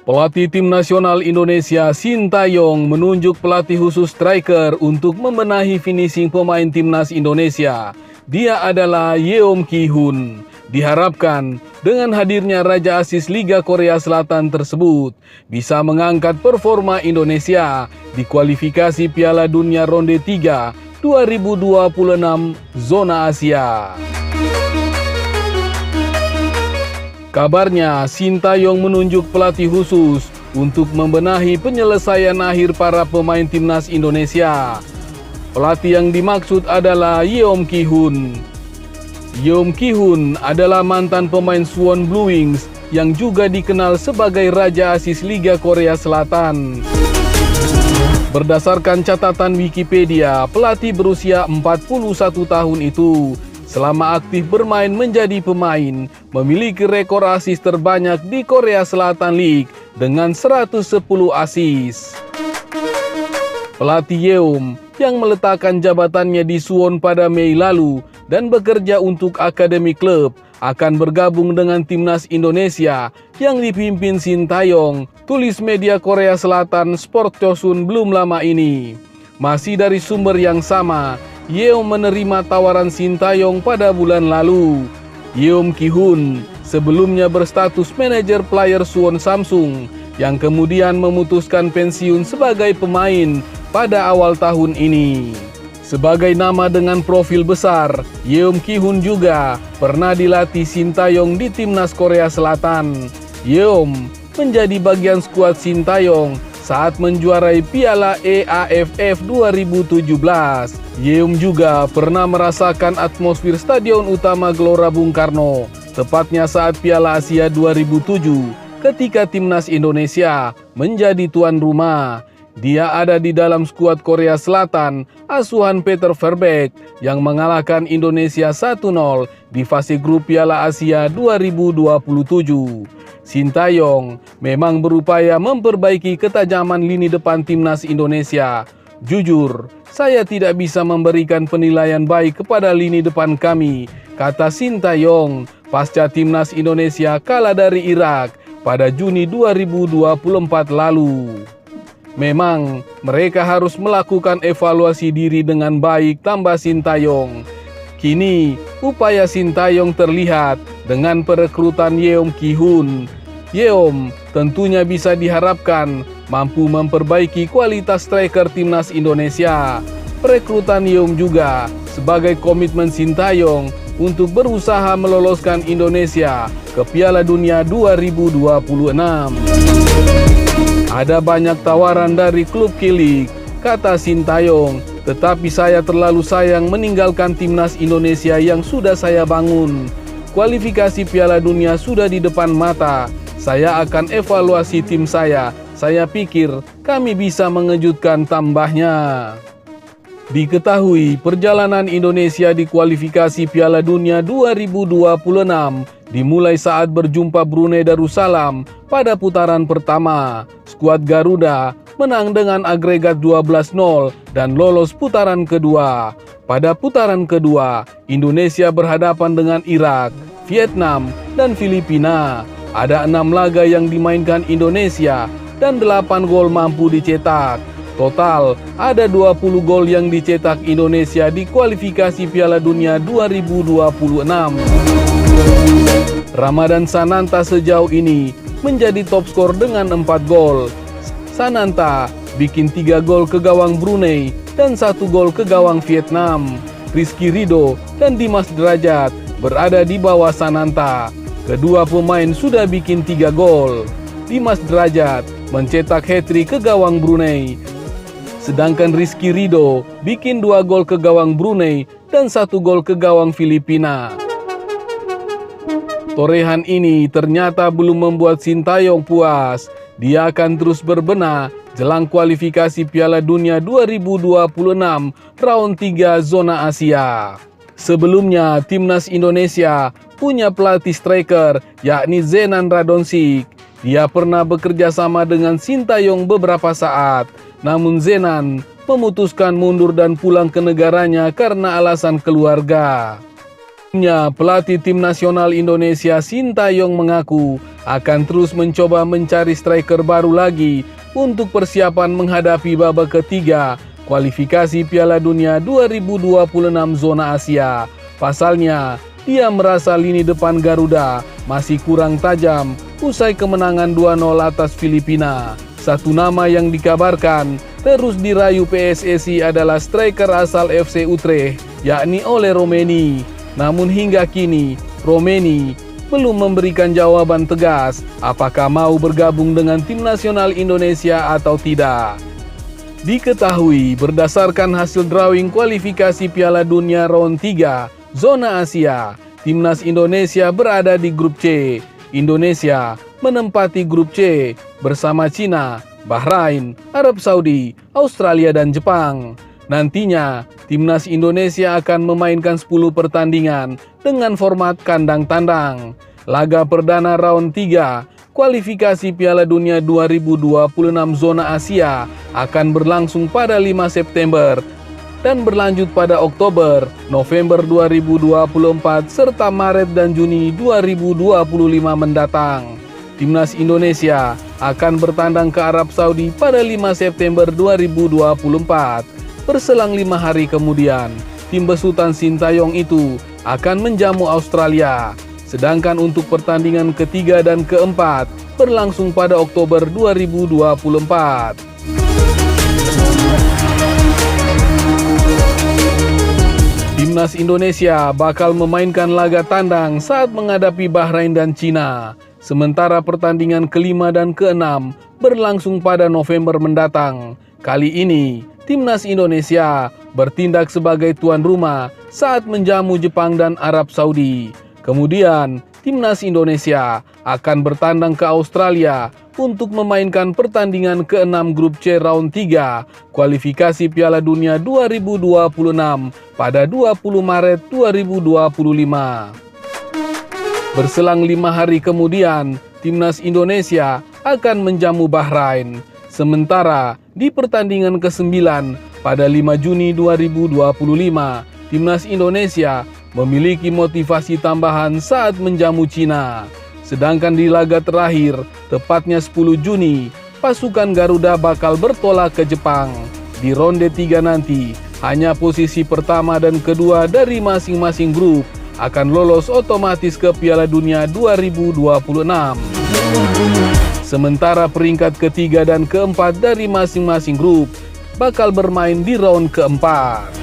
Pelatih tim nasional Indonesia Sintayong menunjuk pelatih khusus striker untuk membenahi finishing pemain timnas Indonesia. Dia adalah Yeom Ki-hun. Diharapkan dengan hadirnya Raja Asis Liga Korea Selatan tersebut bisa mengangkat performa Indonesia di kualifikasi Piala Dunia Ronde 3 2026 zona Asia. Kabarnya, Sintayong menunjuk pelatih khusus untuk membenahi penyelesaian akhir para pemain timnas Indonesia. Pelatih yang dimaksud adalah Yeom Ki-hun. Yeom Ki-hun adalah mantan pemain Suwon Blue Wings yang juga dikenal sebagai Raja Asis Liga Korea Selatan. Berdasarkan catatan Wikipedia, pelatih berusia 41 tahun itu selama aktif bermain menjadi pemain, memiliki rekor asis terbanyak di Korea Selatan League dengan 110 asis. Pelatih Yeom yang meletakkan jabatannya di Suwon pada Mei lalu dan bekerja untuk akademi klub akan bergabung dengan timnas Indonesia yang dipimpin Sintayong, tulis media Korea Selatan Sport Chosun belum lama ini. Masih dari sumber yang sama, Yeom menerima tawaran Sintayong pada bulan lalu. Yeom Ki-hun sebelumnya berstatus manajer player Suwon Samsung yang kemudian memutuskan pensiun sebagai pemain pada awal tahun ini. Sebagai nama dengan profil besar, Yeom Ki-hun juga pernah dilatih Sintayong di timnas Korea Selatan. Yeom menjadi bagian skuad Sintayong saat menjuarai Piala EAFF 2017. Yeom juga pernah merasakan atmosfer Stadion Utama Gelora Bung Karno, tepatnya saat Piala Asia 2007 ketika timnas Indonesia menjadi tuan rumah. Dia ada di dalam skuad Korea Selatan asuhan Peter Verbeek yang mengalahkan Indonesia 1-0 di fase grup Piala Asia 2027. Sintayong memang berupaya memperbaiki ketajaman lini depan timnas Indonesia. Jujur, saya tidak bisa memberikan penilaian baik kepada lini depan kami, kata Sintayong pasca timnas Indonesia kalah dari Irak pada Juni 2024 lalu. Memang mereka harus melakukan evaluasi diri dengan baik, tambah Sintayong. Kini upaya Sintayong terlihat dengan perekrutan Yeom Ki-hun. Yeom tentunya bisa diharapkan mampu memperbaiki kualitas striker timnas Indonesia. Perekrutan Yeom juga sebagai komitmen Sintayong untuk berusaha meloloskan Indonesia ke Piala Dunia 2026. Ada banyak tawaran dari klub K-League, kata Sintayong, tetapi saya terlalu sayang meninggalkan timnas Indonesia yang sudah saya bangun. Kualifikasi Piala Dunia sudah di depan mata. Saya akan evaluasi tim saya. Saya pikir kami bisa mengejutkan, tambahnya. Diketahui perjalanan Indonesia di kualifikasi Piala Dunia 2026 dimulai saat berjumpa Brunei Darussalam pada putaran pertama. Skuad Garuda menang dengan agregat 12-0 dan lolos putaran kedua. Pada putaran kedua, Indonesia berhadapan dengan Irak, Vietnam, dan Filipina. Ada 6 laga yang dimainkan Indonesia dan 8 gol mampu dicetak. Total ada 20 gol yang dicetak Indonesia di kualifikasi Piala Dunia 2026. Ramadan Sananta sejauh ini menjadi top skor dengan 4 gol. Sananta bikin 3 gol ke gawang Brunei dan 1 gol ke gawang Vietnam. Rizky Ridho dan Dimas Derajat berada di bawah Sananta. Kedua pemain sudah bikin 3 gol. Dimas Derajat mencetak hat-trick ke gawang Brunei, sedangkan Rizky Ridho bikin 2 gol ke gawang Brunei dan 1 gol ke gawang Filipina. Torehan ini ternyata belum membuat Sintayong puas. Dia akan terus berbenah jelang kualifikasi Piala Dunia 2026 round 3 zona Asia. Sebelumnya, timnas Indonesia punya pelatih striker yakni Zenan Radonjic. Dia pernah bekerja sama dengan Sintayong beberapa saat. Namun Zenan memutuskan mundur dan pulang ke negaranya karena alasan keluarga. Pelatih tim nasional Indonesia Sintayong mengaku akan terus mencoba mencari striker baru lagi untuk persiapan menghadapi babak ketiga kualifikasi Piala Dunia 2026 zona Asia. Pasalnya, dia merasa lini depan Garuda masih kurang tajam usai kemenangan 2-0 atas Filipina. Satu nama yang dikabarkan terus dirayu PSSI adalah striker asal FC Utrecht, yakni Ole Romeni. Namun hingga kini, Romeni belum memberikan jawaban tegas apakah mau bergabung dengan tim nasional Indonesia atau tidak. Diketahui berdasarkan hasil drawing kualifikasi Piala Dunia round 3 zona Asia, timnas Indonesia berada di grup C. Indonesia menempati grup C bersama Cina, Bahrain, Arab Saudi, Australia dan Jepang. Nantinya, timnas Indonesia akan memainkan 10 pertandingan dengan format kandang tandang. Laga perdana round 3 kualifikasi Piala Dunia 2026 zona Asia akan berlangsung pada 5 September dan berlanjut pada Oktober, November 2024 serta Maret dan Juni 2025 mendatang. Timnas Indonesia akan bertandang ke Arab Saudi pada 5 September 2024. Berselang 5 hari kemudian, tim besutan Sintayong itu akan menjamu Australia. Sedangkan untuk pertandingan ketiga dan keempat berlangsung pada Oktober 2024. Timnas Indonesia bakal memainkan laga tandang saat menghadapi Bahrain dan Cina. Sementara pertandingan kelima dan keenam berlangsung pada November mendatang. Kali ini, Timnas Indonesia bertindak sebagai tuan rumah saat menjamu Jepang dan Arab Saudi. Kemudian, Timnas Indonesia akan bertandang ke Australia untuk memainkan pertandingan ke-6 grup C round 3 kualifikasi Piala Dunia 2026 pada 20 Maret 2025. Berselang 5 hari kemudian, Timnas Indonesia akan menjamu Bahrain. Sementara di pertandingan ke-9 pada 5 Juni 2025, Timnas Indonesia memiliki motivasi tambahan saat menjamu Cina. Sedangkan di laga terakhir, tepatnya 10 Juni, pasukan Garuda bakal bertolak ke Jepang. Di ronde 3 nanti, hanya posisi pertama dan kedua dari masing-masing grup akan lolos otomatis ke Piala Dunia 2026. Sementara peringkat ketiga dan keempat dari masing-masing grup bakal bermain di round keempat.